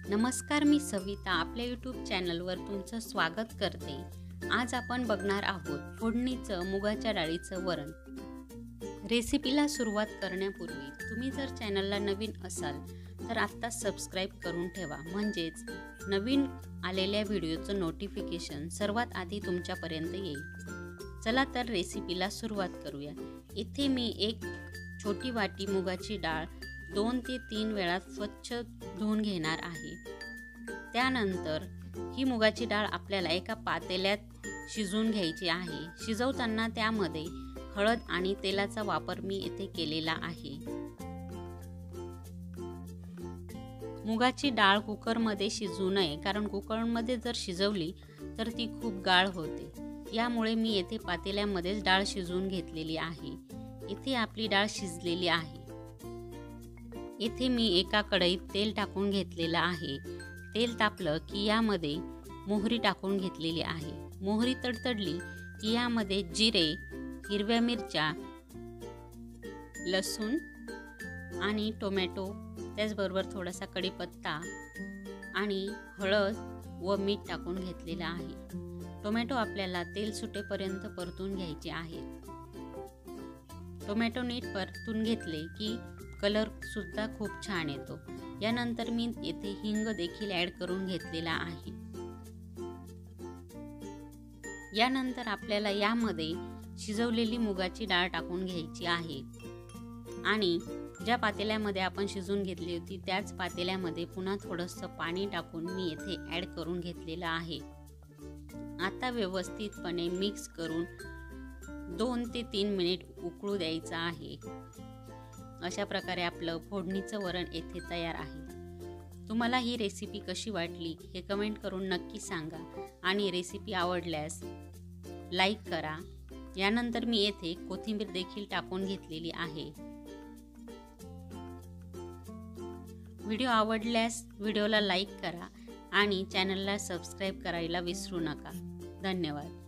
नमस्कार, मी सविता आपल्या यूट्यूब चॅनलवर तुमचं स्वागत करते। आज आपण बघणार आहोत फोडणीचं मुगाच्या डाळीचं वरण। रेसिपीला सुरुवात करण्यापूर्वी तुम्ही जर चॅनलला नवीन असाल तर आत्ता सबस्क्राईब करून ठेवा, म्हणजेच नवीन आलेल्या व्हिडिओचं नोटिफिकेशन सर्वात आधी तुमच्यापर्यंत येईल। चला तर रेसिपीला सुरुवात करूया। इथे मी एक छोटी वाटी मुगाची डाळ 2 ते 3 वेळा स्वच्छ धुवून घेणार आहे। त्यानंतर ही मुगाची डाळ आपल्याला एका पातेल्यात शिजवून घ्यायची आहे। शिजवताना त्यामध्ये हळद आणि तेलाचा वापर मी येथे केलेला आहे। मुगाची डाळ कुकरमध्ये शिजवू नये, कारण कुकरमध्ये जर शिजवली तर ती खूप गाळ होते। यामुळे मी येथे पातेल्यामध्येच डाळ शिजवून घेतलेली आहे। इथे आपली डाळ शिजलेली आहे। इथे मी एका कढईत तेल टाकून घेतलेलं आहे। तेल तापलं की यामध्ये मोहरी टाकून घेतलेली आहे। मोहरी तडतडली की यामध्ये जिरे, हिरव्या मिरच्या, लसूण आणि टोमॅटो, त्याचबरोबर थोडासा कढीपत्ता आणि हळद व मीठ टाकून घेतलेलं आहे। टोमॅटो आपल्याला तेल सुटेपर्यंत परतून घ्यायचे आहे। टोमॅटो नीट परतून घेतले की कलर सुद्धा खूप छान येतो। यानंतर मी येथे हिंग देखील ॲड करून घेतलेला आहे। यानंतर आपल्याला यामध्ये शिजवलेली मुगाची डाळ टाकून घ्यायची आहे आणि ज्या पातेल्यामध्ये आपण शिजवून घेतली होती त्याच पातेल्यामध्ये पुन्हा थोडंसं पाणी टाकून मी येथे ॲड करून घेतलेलं आहे। आता व्यवस्थितपणे मिक्स करून 2 ते 3 मिनिट उकळू द्यायचं आहे। अशा प्रकारे आपलं फोडणीचं वरण येथे तयार आहे। तुम्हाला ही रेसिपी कशी वाटली हे कमेंट करून नक्की सांगा आणि रेसिपी आवडल्यास लाईक करा। यानंतर मी येथे कोथिंबीर देखील टाकून घेतलेली आहे। व्हिडिओ आवडल्यास व्हिडिओला लाईक करा आणि चॅनलला सबस्क्राईब करायला विसरू नका। धन्यवाद।